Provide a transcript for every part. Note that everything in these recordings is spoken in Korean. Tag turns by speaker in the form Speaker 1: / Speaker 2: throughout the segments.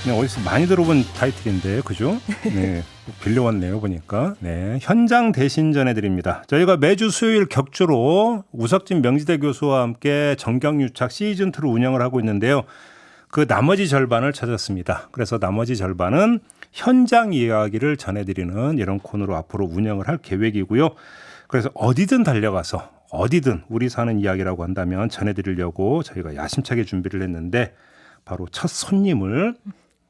Speaker 1: 네, 어디서 많이 들어본 타이틀인데, 그죠? 네, 빌려왔네요 보니까. 네, 현장 대신 전해드립니다. 저희가 매주 수요일 격주로 우석진 명지대 교수와 함께 정경유착 시즌2로 운영을 하고 있는데요. 그 나머지 절반을 찾았습니다. 그래서 나머지 절반은 현장 이야기를 전해드리는 이런 코너로 앞으로 운영을 할 계획이고요. 그래서 어디든 달려가서 어디든 우리 사는 이야기라고 한다면 전해드리려고 저희가 야심차게 준비를 했는데 바로 첫 손님을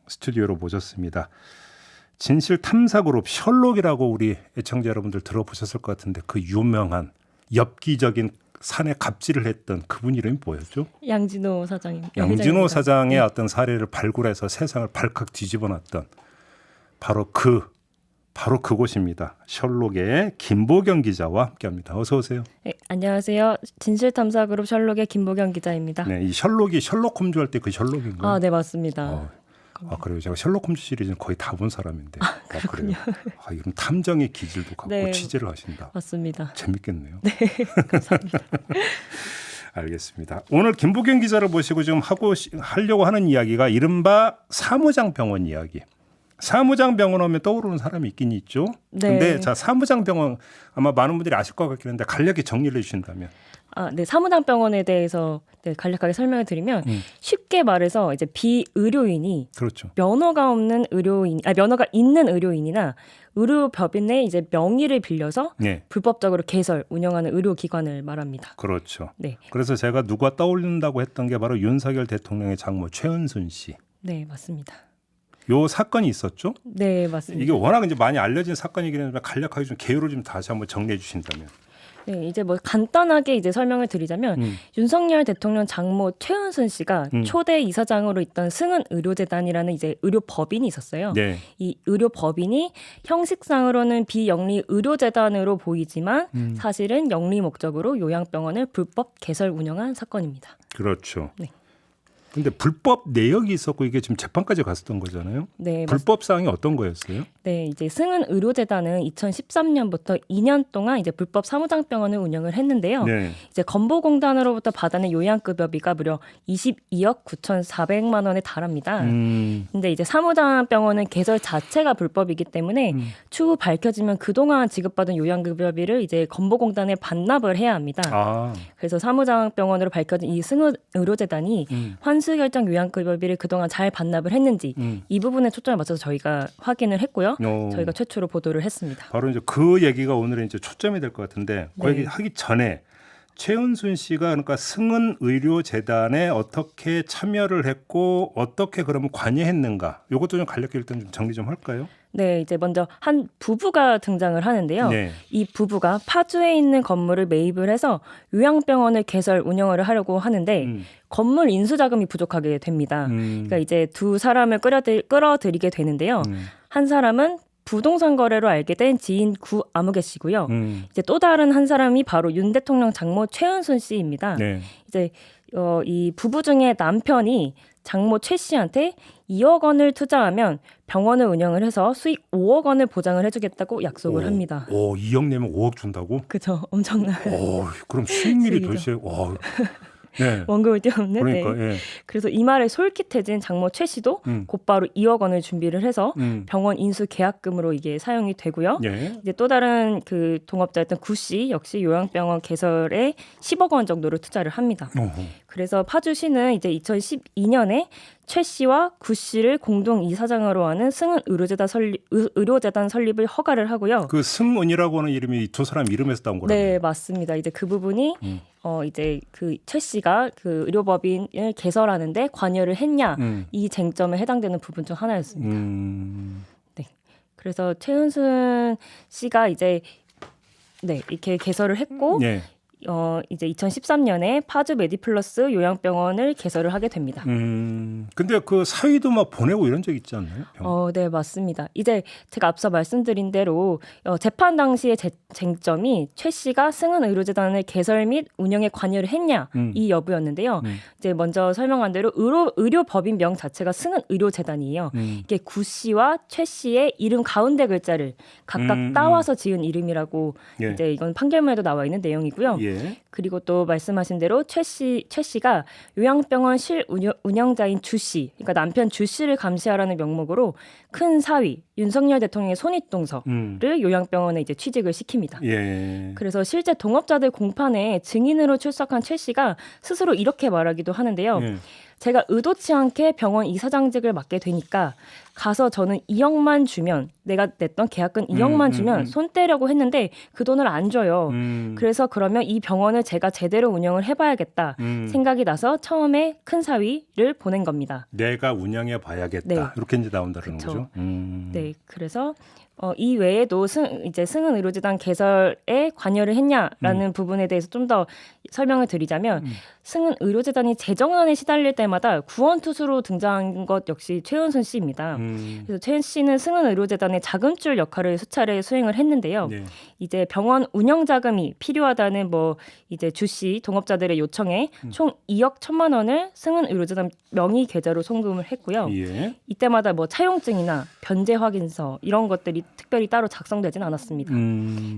Speaker 1: 스튜디오로 모셨습니다. 진실탐사그룹 셜록이라고 우리 애청자 여러분들 들어보셨을 것 같은데 그 유명한 엽기적인 산에 갑질을 했던 그분 이름이 뭐였죠?
Speaker 2: 양진호 사장입니다.
Speaker 1: 양진호 사장의 어떤 사례를 발굴해서 세상을 발칵 뒤집어놨던 바로 그곳입니다. 셜록의 김보경 기자와 함께합니다. 어서 오세요.
Speaker 2: 네, 안녕하세요. 진실탐사그룹 셜록의 김보경 기자입니다.
Speaker 1: 네, 이 셜록이 셜록 홈즈 할 때 그 셜록인가요?
Speaker 2: 아, 네, 맞습니다.
Speaker 1: 그래요. 제가 셜록 홈즈 시리즈는 거의 다 본 사람인데. 그래요. 이런 탐정의 기질도 갖고
Speaker 2: 네,
Speaker 1: 취재를 하신다.
Speaker 2: 맞습니다.
Speaker 1: 재밌겠네요.
Speaker 2: 네, 감사합니다.
Speaker 1: 알겠습니다. 오늘 김보경 기자를 모시고 지금 하려고 하는 이야기가 이른바 사무장 병원 이야기. 사무장 병원 하면 떠오르는 사람이 있긴 있죠.
Speaker 2: 네.
Speaker 1: 근데 자, 사무장 병원 아마 많은 분들이 아실 것 같긴 한데 간략히 정리를 해 주신다면.
Speaker 2: 네, 사무장병원에 대해서 간략하게 설명을 드리면 쉽게 말해서 이제 비의료인이
Speaker 1: 그렇죠.
Speaker 2: 면허가 있는 의료인이나 의료법인의 이제 명의를 빌려서
Speaker 1: 네.
Speaker 2: 불법적으로 개설 운영하는 의료기관을 말합니다.
Speaker 1: 그렇죠.
Speaker 2: 네,
Speaker 1: 그래서 제가 누가 떠올린다고 했던 게 바로 윤석열 대통령의 장모 최은순 씨.
Speaker 2: 네, 맞습니다.
Speaker 1: 요 사건이 있었죠?
Speaker 2: 네, 맞습니다.
Speaker 1: 이게 워낙 이제 많이 알려진 사건이긴 한데 간략하게 좀 개요를 좀 다시 한번 정리해 주신다면.
Speaker 2: 네, 이제 뭐 간단하게 이제 설명을 드리자면 윤석열 대통령 장모 최은순 씨가 초대 이사장으로 있던 승은의료재단이라는 이제 의료법인이 있었어요.
Speaker 1: 네.
Speaker 2: 이 의료법인이 형식상으로는 비영리 의료재단으로 보이지만 사실은 영리 목적으로 요양병원을 불법 개설 운영한 사건입니다.
Speaker 1: 그렇죠.
Speaker 2: 네.
Speaker 1: 근데 불법 내역이 있었고 이게 지금 재판까지 갔었던 거잖아요.
Speaker 2: 네,
Speaker 1: 불법 사항이 어떤 거였어요?
Speaker 2: 네, 이제 승은의료재단은 2013년부터 2년 동안 이제 불법 사무장병원을 운영을 했는데요.
Speaker 1: 네.
Speaker 2: 이제 건보공단으로부터 받아낸 요양급여비가 무려 22억 9,400만 원에 달합니다. 근데 이제 사무장병원은 개설 자체가 불법이기 때문에 추후 밝혀지면 그동안 지급받은 요양급여비를 이제 건보공단에 반납을 해야 합니다.
Speaker 1: 아,
Speaker 2: 그래서 사무장병원으로 밝혀진 이 승은의료재단이 환수결정 요양급여비를 그동안 잘 반납을 했는지 이 부분에 초점을 맞춰서 저희가 확인을 했고요. 저희가 최초로 보도를 했습니다.
Speaker 1: 바로 이제 그 얘기가 오늘은 이제 초점이 될 것 같은데 그
Speaker 2: 네.
Speaker 1: 얘기 하기 전에 최은순 씨가 그러니까 승은의료재단에 어떻게 참여를 했고 어떻게 그러면 관여했는가? 이것도 좀 간략히 일단 좀 정리 좀 할까요?
Speaker 2: 네, 이제 먼저 한 부부가 등장을 하는데요.
Speaker 1: 네.
Speaker 2: 이 부부가 파주에 있는 건물을 매입을 해서 요양병원을 개설 운영을 하려고 하는데 건물 인수 자금이 부족하게 됩니다. 그러니까 이제 두 사람을 끌어들이게 되는데요. 한 사람은 부동산 거래로 알게 된 지인 구 아무개 씨고요. 이제 또 다른 한 사람이 바로 윤 대통령 장모 최은순 씨입니다.
Speaker 1: 네.
Speaker 2: 이제 이 부부 중에 남편이 장모 최 씨한테 2억 원을 투자하면 병원을 운영을 해서 수익 5억 원을 보장을 해주겠다고 약속을 합니다.
Speaker 1: 2억 내면 5억 준다고?
Speaker 2: 그죠, 엄청난
Speaker 1: 그럼 수익률이
Speaker 2: 수익이죠.
Speaker 1: 도대체 네.
Speaker 2: 원금을 띄웠는데
Speaker 1: 그러니까 예.
Speaker 2: 그래서 이 말에 솔깃해진 장모 최 씨도 곧바로 2억 원을 준비를 해서 병원 인수 계약금으로 이게 사용이 되고요.
Speaker 1: 예.
Speaker 2: 이제 또 다른 그 동업자였던 구 씨 역시 요양병원 개설에 10억 원 정도를 투자를 합니다. 그래서 파주시는 이제 2012년에 최 씨와 구 씨를 공동 이사장으로 하는 승은의료재단 설립을 허가를 하고요.
Speaker 1: 그 승은이라고 하는 이름이 두 사람 이름에서 따온 거라고요?
Speaker 2: 네, 맞습니다. 이제 그 부분이 이제 그 최 씨가 그 의료법인을 개설하는데 관여를 했냐 이 쟁점에 해당되는 부분 중 하나였습니다. 네, 그래서 최은순 씨가 이제 이렇게 개설을 했고.
Speaker 1: 네.
Speaker 2: 이제 2013년에 파주 메디플러스 요양병원을 개설을 하게 됩니다.
Speaker 1: 근데 그 사위도 막 보내고 이런 적 있지 않나요?
Speaker 2: 네, 맞습니다. 이제 제가 앞서 말씀드린 대로 재판 당시의 쟁점이 최 씨가 승은의료재단을 개설 및 운영에 관여를 했냐 이 여부였는데요. 이제 먼저 설명한 대로 의료법인명 자체가 승은의료재단이에요. 이게 구 씨와 최 씨의 이름 가운데 글자를 각각 따와서 지은 이름이라고
Speaker 1: 예.
Speaker 2: 이제 이건 판결문에도 나와 있는 내용이고요.
Speaker 1: 예.
Speaker 2: 그리고 또 말씀하신 대로 최 씨가 요양병원 실운영자인 주 씨, 그러니까 남편 주 씨를 감시하라는 명목으로 큰 사위 윤석열 대통령의 손윗동서를 요양병원에 이제 취직을 시킵니다.
Speaker 1: 예.
Speaker 2: 그래서 실제 동업자들 공판에 증인으로 출석한 최 씨가 스스로 이렇게 말하기도 하는데요.
Speaker 1: 예.
Speaker 2: 제가 의도치 않게 병원 이사장직을 맡게 되니까 가서 저는 2억만 주면 내가 냈던 계약금 2억만 주면 손 떼려고 했는데 그 돈을 안 줘요. 그래서 그러면 이 병원을 제가 제대로 운영을 해봐야겠다 생각이 나서 처음에 큰 사위를 보낸 겁니다.
Speaker 1: 내가 운영해 봐야겠다.
Speaker 2: 네.
Speaker 1: 이렇게 이제 나온다는
Speaker 2: 그쵸.
Speaker 1: 거죠.
Speaker 2: 네, 그래서 이 외에도 승은의료재단 개설에 관여를 했냐라는 부분에 대해서 좀 더 설명을 드리자면 승은의료재단이 재정난에 시달릴 때마다 구원투수로 등장한 것 역시 최은순 씨입니다. 그래서 최은 씨는 승은의료재단의 자금줄 역할을 수차례 수행을 했는데요.
Speaker 1: 네.
Speaker 2: 이제 병원 운영 자금이 필요하다는 이제 주 씨 동업자들의 요청에 총 2억 1천만 원을 승은의료재단 명의 계좌로 송금을 했고요.
Speaker 1: 예.
Speaker 2: 이때마다 차용증이나 변제 확인서 이런 것들이 특별히 따로 작성되진 않았습니다.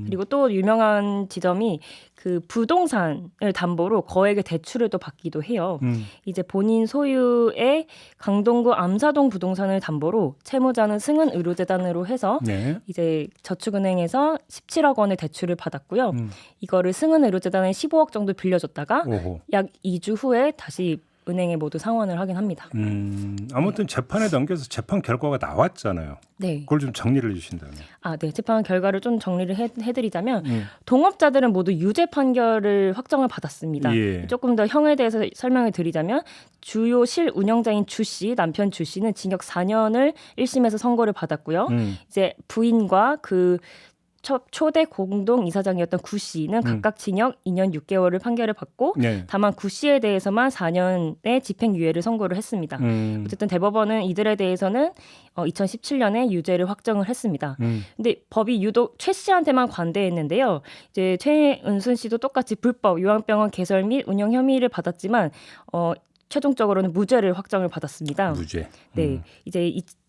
Speaker 2: 그리고 또 유명한 지점이 그 부동산을 담보로 거액의 대출을 또 받기도 해요. 이제 본인 소유의 강동구 암사동 부동산을 담보로 채무자는 승은의료재단으로 해서
Speaker 1: 네.
Speaker 2: 이제 저축은행에서 17억 원의 대출을 받았고요. 이거를 승은의료재단에 15억 정도 빌려줬다가
Speaker 1: 오호.
Speaker 2: 약 2주 후에 다시 은행에 모두 상환을 하긴 합니다.
Speaker 1: 아무튼 재판에 넘겨서 재판 결과가 나왔잖아요.
Speaker 2: 네.
Speaker 1: 그걸 좀 정리를 해주신다면.
Speaker 2: 네. 재판 결과를 좀 정리를 해드리자면 동업자들은 모두 유죄 판결을 확정을 받았습니다.
Speaker 1: 예.
Speaker 2: 조금 더 형에 대해서 설명을 드리자면 주요 실운영자인 주 씨, 남편 주 씨는 징역 4년을 1심에서 선고를 받았고요. 이제 부인과 그 초대 공동 이사장이었던 구 씨는 각각 징역 2년 6개월을 판결을 받고
Speaker 1: 네. 다만
Speaker 2: 다만 구 씨에 대해서만 4년의 집행유예를 선고를 했습니다. 어쨌든 대법원은 이들에 대해서는 2017년에 유죄를 확정을 했습니다. 근데 법이 유독 최 씨한테만 관대했는데요. 이제 최은순 씨도 똑같이 불법 요양병원 개설 및 운영 혐의를 받았지만 최종적으로는 무죄를 확정을 받았습니다.
Speaker 1: 무죄.
Speaker 2: 네, 이제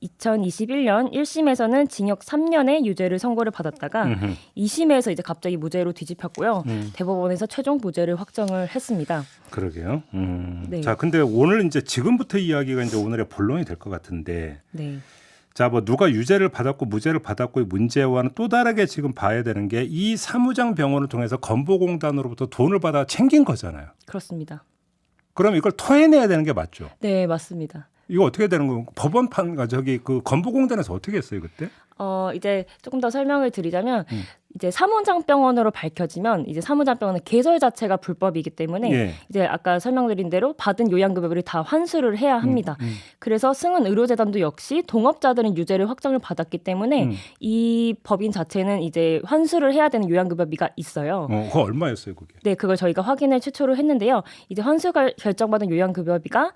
Speaker 2: 2021년 1심에서는 징역 3년의 유죄를 선고를 받았다가 2심에서 이제 갑자기 무죄로 뒤집혔고요. 대법원에서 최종 무죄를 확정을 했습니다.
Speaker 1: 그러게요.
Speaker 2: 네.
Speaker 1: 자, 근데 오늘 이제 지금부터 이야기가 이제 오늘의 본론이 될 것 같은데.
Speaker 2: 네.
Speaker 1: 자, 누가 유죄를 받았고 무죄를 받았고의 문제와는 또 다르게 지금 봐야 되는 게 이 사무장 병원을 통해서 건보공단으로부터 돈을 받아 챙긴 거잖아요.
Speaker 2: 그렇습니다.
Speaker 1: 그럼 이걸 토해내야 되는 게 맞죠?
Speaker 2: 네, 맞습니다.
Speaker 1: 이거 어떻게 되는 거예요? 법원판 그 건보공단에서 어떻게 했어요 그때?
Speaker 2: 이제 조금 더 설명을 드리자면 이제 사무장병원으로 밝혀지면 이제 사무장병원의 개설 자체가 불법이기 때문에
Speaker 1: 예.
Speaker 2: 이제 아까 설명드린 대로 받은 요양급여를 다 환수를 해야 합니다. 그래서 승은의료재단도 역시 동업자들은 유죄를 확정을 받았기 때문에 이 법인 자체는 이제 환수를 해야 되는 요양급여비가 있어요.
Speaker 1: 그거 얼마였어요 그게?
Speaker 2: 네, 그걸 저희가 확인을 최초로 했는데요. 이제 환수가 결정받은 요양급여비가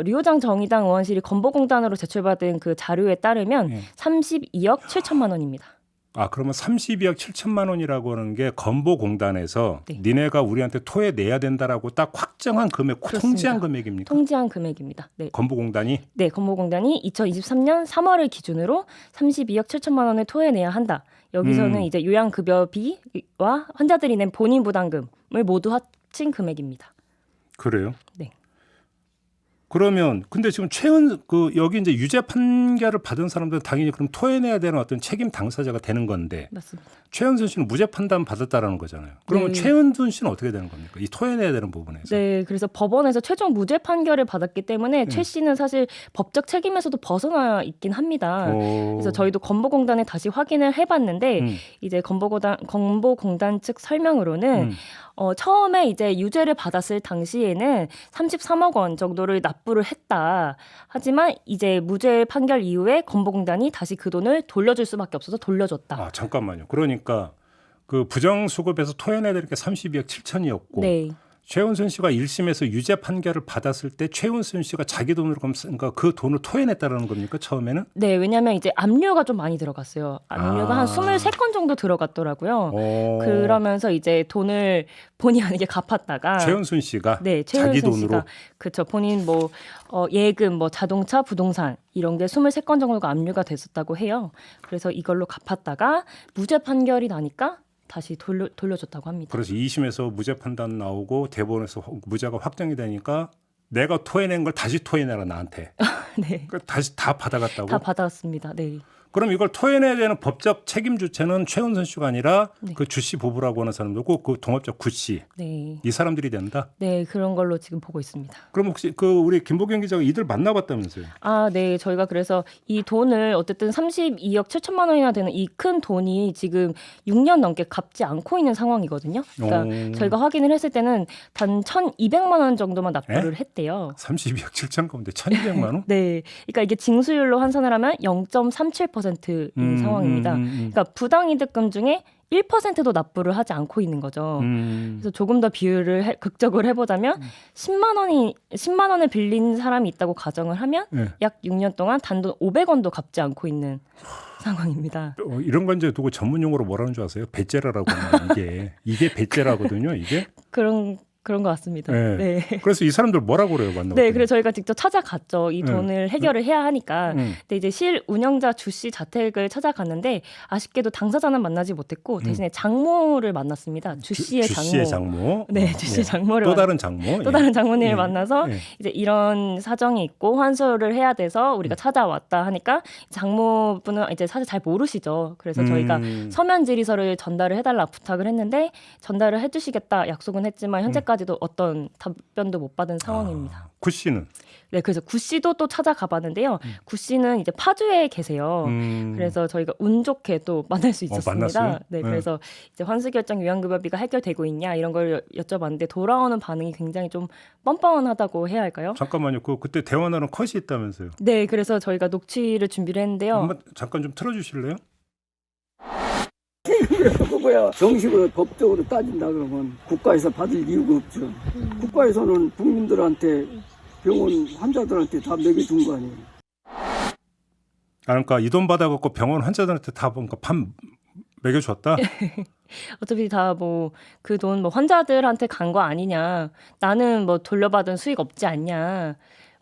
Speaker 2: 류호장 정의당 의원실이 건보공단으로 제출받은 그 자료에 따르면 32억 7천만 원입니다.
Speaker 1: 그러면 32억 7천만 원이라고 하는 게 건보공단에서
Speaker 2: 네.
Speaker 1: 니네가 우리한테 토해내야 된다라고 딱 확정한 금액,
Speaker 2: 그렇습니다.
Speaker 1: 통지한 금액입니까?
Speaker 2: 통지한 금액입니다. 네.
Speaker 1: 건보공단이?
Speaker 2: 네, 건보공단이 2023년 3월을 기준으로 32억 7천만 원을 토해내야 한다. 여기서는 이제 요양급여비와 환자들이 낸 본인 부담금을 모두 합친 금액입니다.
Speaker 1: 그래요?
Speaker 2: 네.
Speaker 1: 그러면 근데 지금 여기 이제 유죄 판결을 받은 사람들은 당연히 그럼 토해내야 되는 어떤 책임 당사자가 되는 건데
Speaker 2: 맞습니다.
Speaker 1: 최은순 씨는 무죄 판단 받았다라는 거잖아요. 그러면
Speaker 2: 네.
Speaker 1: 최은순 씨는 어떻게 되는 겁니까? 이 토해내야 되는 부분에서.
Speaker 2: 네, 그래서 법원에서 최종 무죄 판결을 받았기 때문에 최 씨는 사실 법적 책임에서도 벗어나 있긴 합니다. 그래서 저희도 건보공단에 다시 확인을 해봤는데 이제 건보공단 측 설명으로는 처음에 이제 유죄를 받았을 당시에는 33억 원 정도를 납부를 했다. 하지만 이제 무죄 판결 이후에 건보공단이 다시 그 돈을 돌려줄 수밖에 없어서 돌려줬다.
Speaker 1: 잠깐만요. 그러니까 그 부정수급에서 토해내야 되는 게 32억 7천이었고
Speaker 2: 네.
Speaker 1: 최은순 씨가 1심에서 유죄 판결을 받았을 때 최은순 씨가 자기 돈으로 그러니까 그 돈을 토해냈다라는 겁니까? 처음에는?
Speaker 2: 네, 왜냐하면 이제 압류가 좀 많이 들어갔어요. 압류가 한 23건 정도 들어갔더라고요. 그러면서 이제 돈을 본의 아니게 갚았다가
Speaker 1: 최은순 씨가
Speaker 2: 네,
Speaker 1: 자기
Speaker 2: 최은순
Speaker 1: 돈으로
Speaker 2: 씨가 그렇죠. 본인 예금, 자동차, 부동산 이런 게 23건 정도가 압류가 됐었다고 해요. 그래서 이걸로 갚았다가 무죄 판결이 나니까 다시 돌려줬다고 합니다.
Speaker 1: 그래서 2심에서 무죄 판단 나오고 대법원에서 무죄가 확정이 되니까 내가 토해낸 걸 다시 토해내라 나한테.
Speaker 2: 네.
Speaker 1: 그러니까 다시 다 받아갔다고?
Speaker 2: 다 받았습니다. 네.
Speaker 1: 그럼 이걸 토해내야 되는 법적 책임 주체는 최은순 씨가 아니라
Speaker 2: 네.
Speaker 1: 그 주 씨 부부라고 하는 사람들고 그 동업자 구 씨.
Speaker 2: 네.
Speaker 1: 이 사람들이 된다?
Speaker 2: 네, 그런 걸로 지금 보고 있습니다.
Speaker 1: 그럼 혹시 그 우리 김보경 기자가 이들 만나봤다면서요?
Speaker 2: 아, 네. 저희가 그래서 이 돈을 어쨌든 32억 7천만 원이나 되는 이 큰 돈이 지금 6년 넘게 갚지 않고 있는 상황이거든요. 그러니까 저희가 확인을 했을 때는 단 1,200만 원 정도만 납부를 했대요.
Speaker 1: 32억 7천 가운데 1,200만 원?
Speaker 2: 네. 그러니까 이게 징수율로 환산을 하면 0.37%인 상황입니다. 그러니까 부당이득금 중에 1%도 납부를 하지 않고 있는 거죠. 그래서 조금 더 비율을 극적으로 해보자면 10만 원을 빌린 사람이 있다고 가정을 하면
Speaker 1: 네.
Speaker 2: 약 6년 동안 단돈 500원도 갚지 않고 있는 상황입니다.
Speaker 1: 이런 건 이제 누구 전문 용어로 뭐라는 줄 아세요? 배째라라고 하는 이게 배째라거든요. 이게.
Speaker 2: 그런 것 같습니다.
Speaker 1: 네.
Speaker 2: 네.
Speaker 1: 그래서 이 사람들 뭐라고 그래요, 만나고?
Speaker 2: 네, 그래서 저희가 직접 찾아갔죠. 이 돈을 해결을 해야 하니까. 근데 이제 실 운영자 주 씨 자택을 찾아갔는데 아쉽게도 당사자는 만나지 못했고 대신에 장모를 만났습니다. 주 씨의 장모.
Speaker 1: 주 씨의 장모.
Speaker 2: 네, 주 씨의 장모를
Speaker 1: 또 다른 장모.
Speaker 2: 또 다른 장모님을
Speaker 1: 예.
Speaker 2: 만나서
Speaker 1: 예.
Speaker 2: 이제 이런 사정이 있고 환수를 해야 돼서 우리가 찾아왔다 하니까 장모분은 이제 사실 잘 모르시죠. 그래서 저희가 서면 질의서를 전달을 해달라 부탁을 했는데 전달을 해주시겠다 약속은 했지만 현재까지도 어떤 답변도 못 받은 상황입니다.
Speaker 1: 구 씨는?
Speaker 2: 네, 그래서 구 씨도 또 찾아가봤는데요. 구 씨는 이제 파주에 계세요. 그래서 저희가 운 좋게 또 만날 수 있었습니다.
Speaker 1: 만났어요?
Speaker 2: 네, 그래서 이제 환수결정 요양급여비가 해결되고 있냐 이런 걸 여쭤봤는데 돌아오는 반응이 굉장히 좀 뻔뻔하다고 해야 할까요?
Speaker 1: 잠깐만요. 그때 대화나는 컷이 있다면서요?
Speaker 2: 네, 그래서 저희가 녹취를 준비를 했는데요.
Speaker 1: 한번 잠깐 좀 틀어주실래요?
Speaker 3: 그거야 정식으로 법적으로 따진다 그러면 국가에서 받을 이유가 없죠. 국가에서는 국민들한테 병원 환자들한테 다 먹여준 거 아니에요.
Speaker 1: 그러니까 이 돈 받아갖고 병원 환자들한테 다 뭔가 밥 먹여줬다?
Speaker 2: 어차피 다 뭐 그 돈 뭐 환자들한테 간 거 아니냐. 나는 뭐 돌려받은 수익 없지 않냐.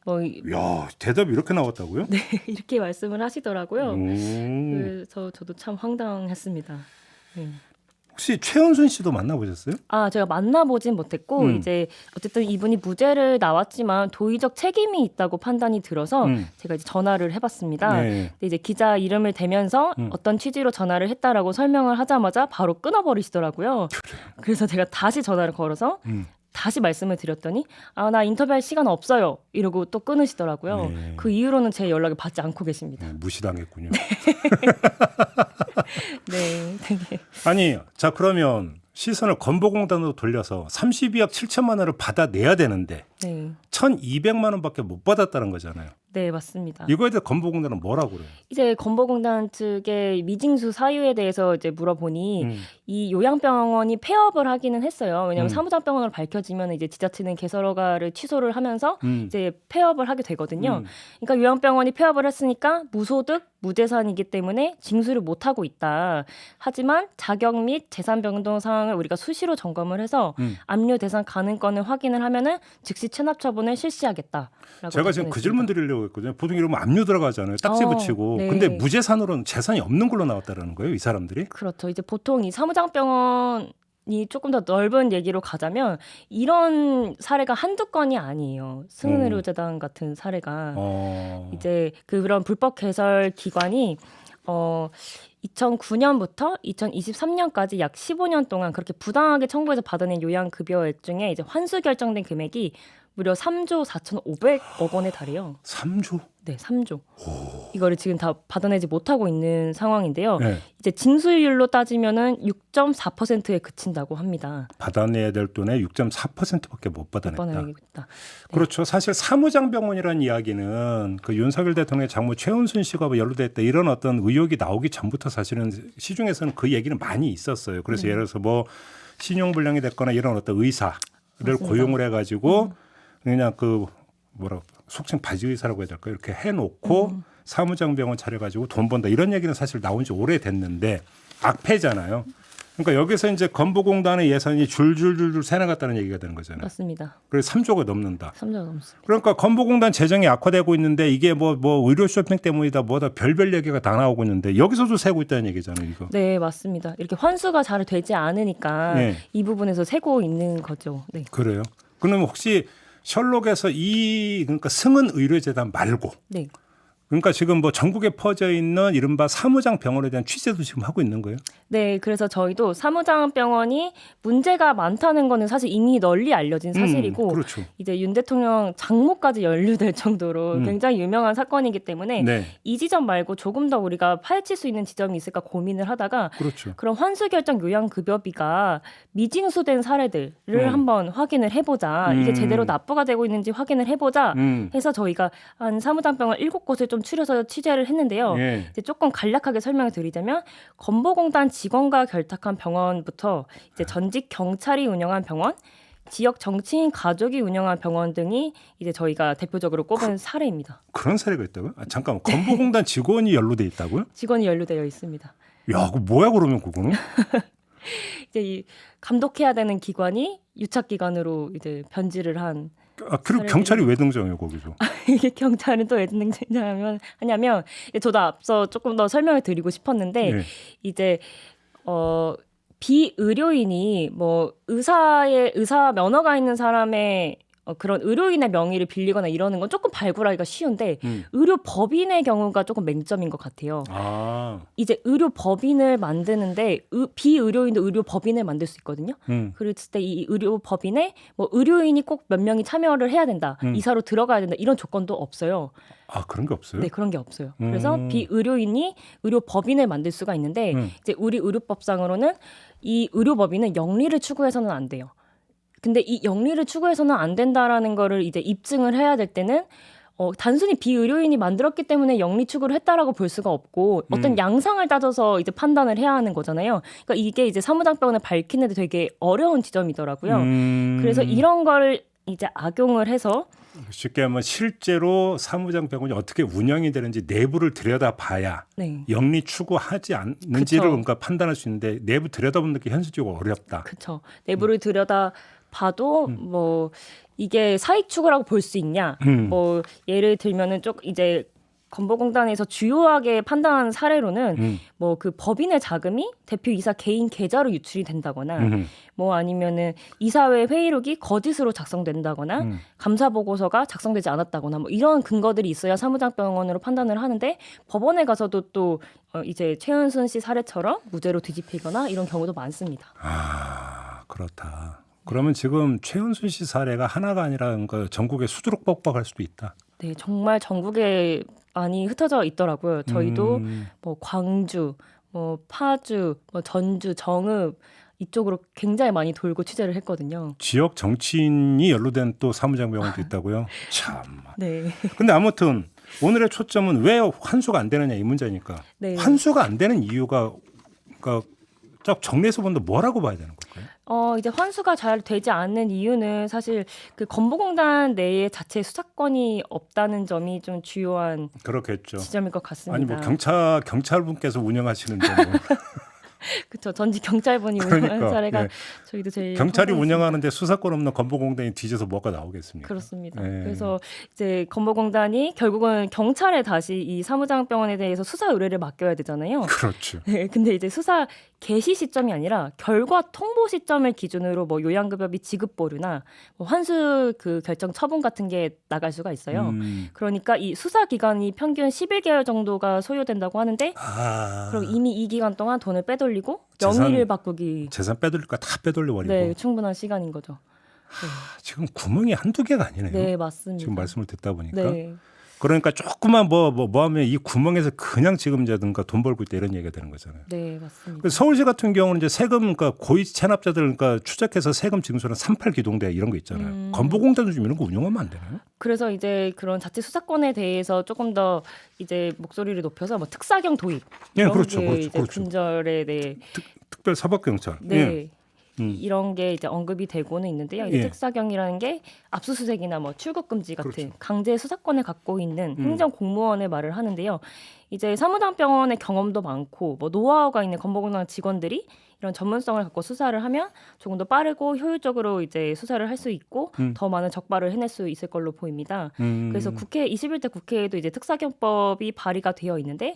Speaker 2: 뭐
Speaker 1: 야, 대답이 이렇게 나왔다고요?
Speaker 2: 네, 이렇게 말씀을 하시더라고요. 그래서 저도 참 황당했습니다. 네.
Speaker 1: 혹시 최은순 씨도 만나보셨어요?
Speaker 2: 아, 제가 만나보진 못했고 이제 어쨌든 이분이 무죄를 나왔지만 도의적 책임이 있다고 판단이 들어서 제가 이제 전화를 해봤습니다.
Speaker 1: 네.
Speaker 2: 근데 이제 기자 이름을 대면서 어떤 취지로 전화를 했다라고 설명을 하자마자 바로 끊어버리시더라고요. 그래서 제가 다시 전화를 걸어서 다시 말씀을 드렸더니 나 인터뷰할 시간 없어요 이러고 또 끊으시더라고요.
Speaker 1: 네.
Speaker 2: 그 이후로는 제 연락을 받지 않고 계십니다.
Speaker 1: 무시당했군요.
Speaker 2: 네, 되게
Speaker 1: 아니, 자 그러면 시선을 건보공단으로 돌려서 32억 7천만 원을 받아내야 되는데
Speaker 2: 네,
Speaker 1: 1,200만 원밖에 못 받았다는 거잖아요.
Speaker 2: 네 맞습니다.
Speaker 1: 이거에 대해 건보공단은 뭐라고 그래요?
Speaker 2: 이제 건보공단 측의 미징수 사유에 대해서 이제 물어보니 이 요양병원이 폐업을 하기는 했어요. 왜냐하면 사무장병원으로 밝혀지면 이제 지자체는 개설허가를 취소를 하면서 이제 폐업을 하게 되거든요. 그러니까 요양병원이 폐업을 했으니까 무소득, 무재산이기 때문에 징수를 못 하고 있다. 하지만 자격 및 재산 변동 상황을 우리가 수시로 점검을 해서 압류 대상 가능권을 확인을 하면은 즉시 체납 처분을 실시하겠다.
Speaker 1: 제가 지금 그 질문 드리려고 했거든요. 보통 이러면 압류 들어가잖아요. 딱지 붙이고.
Speaker 2: 네.
Speaker 1: 근데 무재산으로는 재산이 없는 걸로 나왔다는 거예요, 이 사람들이?
Speaker 2: 그렇죠. 이제 보통 이 사무장병원이 조금 더 넓은 얘기로 가자면 이런 사례가 한두 건이 아니에요. 승은의료재단 같은 사례가 이제 그런 불법 개설 기관이 2009년부터 2023년까지 약 15년 동안 그렇게 부당하게 청구해서 받아낸 요양급여액 중에 이제 환수 결정된 금액이 무려 3조 4,500억 원에 달해요.
Speaker 1: 3조?
Speaker 2: 네, 3조. 이거를 지금 다 받아내지 못하고 있는 상황인데요.
Speaker 1: 네.
Speaker 2: 이제 징수율로 따지면은 6.4%에 그친다고 합니다.
Speaker 1: 받아내야 될 돈의 6.4%밖에 못 받아냈다.
Speaker 2: 받아내겠다.
Speaker 1: 그렇죠. 사실 사무장병원이라는 이야기는 그 윤석열 대통령의 장모 최은순 씨가 연루됐다 이런 어떤 의혹이 나오기 전부터 사실은 시중에서는 그 얘기는 많이 있었어요. 그래서 예를 들어서 뭐 신용불량이 됐거나 이런 어떤 의사를
Speaker 2: 맞습니다.
Speaker 1: 고용을 해가지고 그냥 그 뭐라 속칭 바지 의사라고 해야 될까요? 이렇게 해놓고 사무장병원 차려가지고 돈 번다 이런 얘기는 사실 나온 지 오래됐는데 악패잖아요. 그러니까 여기서 이제 건보공단의 예산이 줄줄줄줄 새나갔다는 얘기가 되는 거잖아요.
Speaker 2: 맞습니다.
Speaker 1: 그래서 3조가 넘는다.
Speaker 2: 3조 넘습니다.
Speaker 1: 그러니까 건보공단 재정이 악화되고 있는데 이게 뭐 의료 쇼핑 때문이다 뭐다 별별 얘기가 다 나오고 있는데 여기서도 세고 있다는 얘기잖아요. 이거.
Speaker 2: 네, 맞습니다. 이렇게 환수가 잘 되지 않으니까
Speaker 1: 네.
Speaker 2: 이 부분에서 세고 있는 거죠. 네.
Speaker 1: 그래요. 그러면 혹시 셜록에서 그러니까 승은 의료재단 말고
Speaker 2: 네.
Speaker 1: 그러니까 지금 뭐 전국에 퍼져 있는 이른바 사무장 병원에 대한 취재도 지금 하고 있는 거예요?
Speaker 2: 네, 그래서 저희도 사무장병원이 문제가 많다는 거는 사실 이미 널리 알려진 사실이고
Speaker 1: 그렇죠.
Speaker 2: 이제 윤 대통령 장모까지 연루될 정도로 굉장히 유명한 사건이기 때문에
Speaker 1: 네.
Speaker 2: 이 지점 말고 조금 더 우리가 파헤칠 수 있는 지점이 있을까 고민을 하다가
Speaker 1: 그렇죠.
Speaker 2: 그럼 환수 결정 요양급여비가 미징수된 사례들을 한번 확인을 해보자. 이게 제대로 납부가 되고 있는지 확인을 해보자 해서 저희가 한 사무장병원 7곳을 좀 추려서 취재를 했는데요.
Speaker 1: 예.
Speaker 2: 이제 조금 간략하게 설명을 드리자면 건보공단 직원과 결탁한 병원부터 이제 전직 경찰이 운영한 병원, 지역 정치인 가족이 운영한 병원 등이 이제 저희가 대표적으로 꼽은 사례입니다.
Speaker 1: 그런 사례가 있다고요? 아, 잠깐만. 건보공단 직원이 연루돼 있다고요?
Speaker 2: 직원이 연루되어 있습니다.
Speaker 1: 야, 그 뭐야 그러면 그거는?
Speaker 2: 이제 이 감독해야 되는 기관이 유착기관으로 이제 변질을 한
Speaker 1: 아, 그리고 경찰이 왜 등장해요 거기서?
Speaker 2: 이게 경찰은 또 왜 등장하냐면 저도 앞서 조금 더 설명을 드리고 싶었는데
Speaker 1: 네.
Speaker 2: 이제 비의료인이 뭐 의사 면허가 있는 사람의 그런 의료인의 명의를 빌리거나 이러는 건 조금 발굴하기가 쉬운데 의료법인의 경우가 조금 맹점인 것 같아요.
Speaker 1: 아,
Speaker 2: 이제 의료법인을 만드는데 비의료인도 의료법인을 만들 수 있거든요. 그랬을 때 이 의료법인에 뭐 의료인이 꼭 몇 명이 참여를 해야 된다. 이사로 들어가야 된다. 이런 조건도 없어요.
Speaker 1: 아 그런 게 없어요?
Speaker 2: 네, 그런 게 없어요. 그래서 비의료인이 의료법인을 만들 수가 있는데 이제 우리 의료법상으로는 이 의료법인은 영리를 추구해서는 안 돼요. 근데 이 영리를 추구해서는 안 된다라는 거를 이제 입증을 해야 될 때는 단순히 비의료인이 만들었기 때문에 영리 추구를 했다라고 볼 수가 없고 어떤 양상을 따져서 이제 판단을 해야 하는 거잖아요. 그러니까 이게 이제 사무장병원을 밝히는데 되게 어려운 지점이더라고요. 그래서 이런 거를 이제 악용을 해서
Speaker 1: 쉽게 하면 실제로 사무장 병원이 어떻게 운영이 되는지 내부를 들여다봐야
Speaker 2: 네.
Speaker 1: 영리 추구하지 않는지를
Speaker 2: 그쵸.
Speaker 1: 그러니까 판단할 수 있는데 내부 들여다보는 게 현실적으로 어렵다.
Speaker 2: 그렇죠. 내부를 들여다 봐도 뭐 이게 사익 추구라고 볼 수 있냐? 뭐 예를 들면은 쪽 이제 건보공단에서 주요하게 판단한 사례로는 뭐 그 법인의 자금이 대표이사 개인 계좌로 유출이 된다거나 뭐 아니면은 이사회 회의록이 거짓으로 작성된다거나 감사 보고서가 작성되지 않았다거나 뭐 이런 근거들이 있어야 사무장병원으로 판단을 하는데 법원에 가서도 또 이제 최은순 씨 사례처럼 무죄로 뒤집히거나 이런 경우도 많습니다.
Speaker 1: 아 그렇다. 그러면 지금 최은순 씨 사례가 하나가 아니라 그러니까 전국에 수두룩 뻑뻑할 수도 있다.
Speaker 2: 네, 정말 전국에 많이 흩어져 있더라고요. 저희도 뭐 광주, 뭐 파주, 뭐 전주, 정읍 이쪽으로 굉장히 많이 돌고 취재를 했거든요.
Speaker 1: 지역 정치인이 연루된 또 사무장 병원도 있다고요. 참.
Speaker 2: 네.
Speaker 1: 근데 아무튼 오늘의 초점은 왜 환수가 안 되느냐 이 문제니까.
Speaker 2: 네.
Speaker 1: 환수가 안 되는 이유가 그러니까 쫙 정리해서 본다 뭐라고 봐야 되는 걸까요?
Speaker 2: 이제 환수가 잘 되지 않는 이유는 사실 그 건보공단 내에 자체 수사권이 없다는 점이 좀 주요한
Speaker 1: 그렇겠죠.
Speaker 2: 지점일 것 같습니다.
Speaker 1: 아니 뭐 경찰분께서 운영하시는데 뭐.
Speaker 2: 그렇죠. 전직 경찰분이 운영하는
Speaker 1: 그러니까,
Speaker 2: 사례가
Speaker 1: 예.
Speaker 2: 저희도 제일
Speaker 1: 경찰이
Speaker 2: 화가
Speaker 1: 운영하는데 수사권 없는 건보공단이 뒤져서 뭐가 나오겠습니까?
Speaker 2: 그렇습니다.
Speaker 1: 예.
Speaker 2: 그래서 이제 건보공단이 결국은 경찰에 다시 이 사무장병원에 대해서 수사 의뢰를 맡겨야 되잖아요.
Speaker 1: 그렇죠.
Speaker 2: 네, 근데 이제 수사 개시 시점이 아니라 결과 통보 시점을 기준으로 뭐 요양급여비 지급 보류나 뭐 환수 그 결정 처분 같은 게 나갈 수가 있어요. 그러니까 이 수사 기간이 평균 11개월 정도가 소요된다고 하는데 그럼 이미 이 기간 동안 돈을 빼돌리고 명의를 바꾸기
Speaker 1: 재산 빼돌릴 거 다 빼돌려버리고
Speaker 2: 네, 충분한 시간인 거죠.
Speaker 1: 지금 구멍이 한두 개가 아니네요.
Speaker 2: 네, 맞습니다.
Speaker 1: 지금 말씀을 듣다 보니까
Speaker 2: 네.
Speaker 1: 그러니까 조금만 뭐 하면 이 구멍에서 그냥 지금 이제든가 돈 벌고 있다 이런 얘기가 되는 거잖아요.
Speaker 2: 네, 맞습니다.
Speaker 1: 그래서 서울시 같은 경우는 이제 세금 그러니까 고위 체납자들 그러니까 추적해서 세금 징수는 38기동대 이런 거 있잖아요. 건보공단도 좀 이런 거 운영하면 안 되나요?
Speaker 2: 그래서 이제 그런 자체 수사권에 대해서 조금 더 이제 목소리를 높여서 뭐 특사경 도입
Speaker 1: 예,
Speaker 2: 이런
Speaker 1: 그렇죠,
Speaker 2: 게
Speaker 1: 그렇죠,
Speaker 2: 이제
Speaker 1: 그렇죠.
Speaker 2: 근절에 대해
Speaker 1: 특별 사법경찰.
Speaker 2: 네.
Speaker 1: 예.
Speaker 2: 이런 게 이제 언급이 되고는 있는데요. 이제
Speaker 1: 예.
Speaker 2: 특사경이라는 게 압수수색이나 뭐 출국 금지 같은
Speaker 1: 그렇죠.
Speaker 2: 강제 수사권을 갖고 있는 행정 공무원의 말을 하는데요. 이제 사무장병원의 경험도 많고 뭐 노하우가 있는 건보공단 직원들이 이런 전문성을 갖고 수사를 하면 조금 더 빠르고 효율적으로 이제 수사를 할 수 있고 더 많은 적발을 해낼 수 있을 걸로 보입니다. 그래서 국회 21대 국회에도 이제 특사경법이 발의가 되어 있는데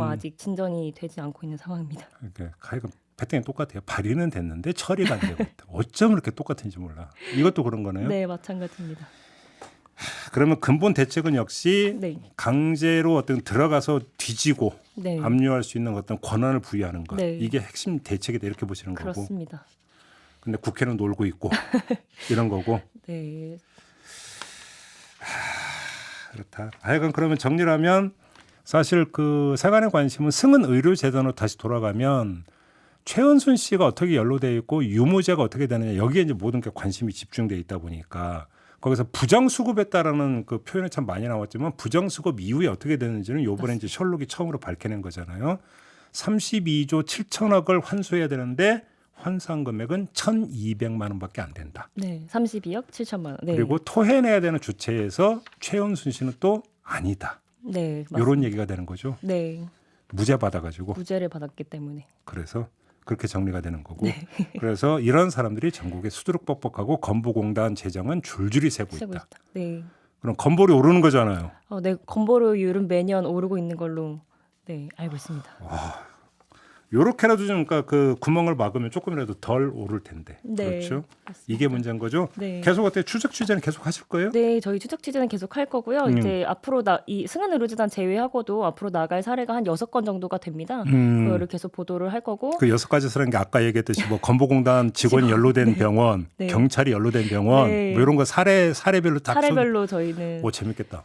Speaker 2: 아직 진전이 되지 않고 있는 상황입니다.
Speaker 1: 이렇게 가이가 패턴이 똑같아요. 발의는 됐는데 처리가 안 되고 있다. 어쩜 이렇게 똑같은지 몰라. 이것도 그런 거네요.
Speaker 2: 네, 마찬가지입니다.
Speaker 1: 그러면 근본 대책은 역시
Speaker 2: 네.
Speaker 1: 강제로 어떤 들어가서 뒤지고
Speaker 2: 네.
Speaker 1: 압류할 수 있는 어떤 권한을 부여하는 것.
Speaker 2: 네.
Speaker 1: 이게 핵심 대책이다 이렇게 보시는 거고.
Speaker 2: 그렇습니다.
Speaker 1: 근데 국회는 놀고 있고 이런 거고.
Speaker 2: 네.
Speaker 1: 그렇다. 하여간 그러면 정리를 하면 사실 그 세간의 관심은 승은 의료 재단으로 다시 돌아가면 최은순 씨가 어떻게 연루돼 있고 유무죄가 어떻게 되느냐 여기에 이제 모든 게 관심이 집중돼 있다 보니까 거기서 부정수급했다라는 그 표현이 참 많이 나왔지만 부정수급 이후에 어떻게 되는지는 요번에 이제 셜록이 처음으로 밝혀낸 거잖아요. 32조 7천억을 환수해야 되는데 환수한 금액은 1,200만 원밖에 안 된다.
Speaker 2: 네. 32억 7천만 원. 네.
Speaker 1: 그리고 토해내야 되는 주체에서 최은순 씨는 또 아니다.
Speaker 2: 네. 맞습니다.
Speaker 1: 이런 얘기가 되는 거죠.
Speaker 2: 네.
Speaker 1: 무죄 받아가지고.
Speaker 2: 무죄를 받았기 때문에.
Speaker 1: 그래서 그렇게 정리가 되는 거고. 그래서 이런 사람들이 전국에 수두룩뻑뻑하고 건보공단 재정은 줄줄이 세고
Speaker 2: 세고
Speaker 1: 있다.
Speaker 2: 있다. 네.
Speaker 1: 그럼 건보료 오르는 거잖아요.
Speaker 2: 네. 건보료율은 매년 오르고 있는 걸로 네, 알고 있습니다.
Speaker 1: 요렇게라도 좀 그러니까 그 구멍을 막으면 조금이라도 덜 오를 텐데.
Speaker 2: 네,
Speaker 1: 그렇죠.
Speaker 2: 맞습니다.
Speaker 1: 이게 문제인 거죠.
Speaker 2: 네.
Speaker 1: 계속 어때 추적 취재는 계속 하실 거예요?
Speaker 2: 네, 저희 추적 취재는 계속 할 거고요. 이제 앞으로 이 승은 의료재단 제외하고도 앞으로 나갈 사례가 한 6건 정도가 됩니다. 그거를 계속 보도를 할 거고.
Speaker 1: 그 6가지 사라는 게 아까 얘기했듯이 뭐 건보공단 직원이 연루된 병원,
Speaker 2: 네.
Speaker 1: 경찰이 연루된 병원,
Speaker 2: 네.
Speaker 1: 뭐 이런 거 사례별로 다
Speaker 2: 사례별로 저희는
Speaker 1: 오 재밌겠다.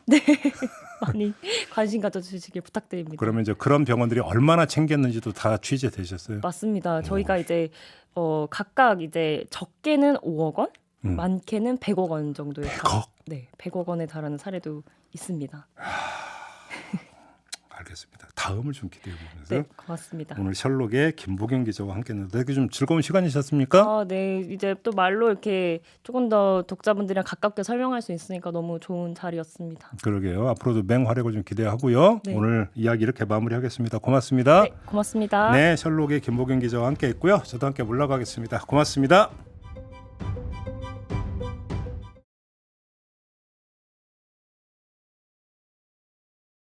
Speaker 2: 많이 관심 가져주시길 부탁드립니다.
Speaker 1: 그러면 이제 그런 병원들이 얼마나 챙겼는지도 다 취재되셨어요?
Speaker 2: 맞습니다. 저희가 이제 각각 이제 적게는 5억 원, 많게는 100억 원 정도의
Speaker 1: 100억?
Speaker 2: 네, 100억 원에 달하는 사례도 있습니다.
Speaker 1: 알겠습니다. 다음을 좀 기대해 보면서
Speaker 2: 네, 고맙습니다.
Speaker 1: 오늘 셜록의 김보경 기자와 함께했는데 되게 좀 즐거운 시간이셨습니까?
Speaker 2: 네, 이제 또 말로 이렇게 조금 더 독자분들이랑 가깝게 설명할 수 있으니까 너무 좋은 자리였습니다.
Speaker 1: 그러게요. 앞으로도 맹활약을 좀 기대하고요.
Speaker 2: 네.
Speaker 1: 오늘 이야기 이렇게 마무리하겠습니다. 고맙습니다.
Speaker 2: 네, 고맙습니다.
Speaker 1: 네, 셜록의 김보경 기자와 함께했고요. 저도 함께 물러가겠습니다. 고맙습니다.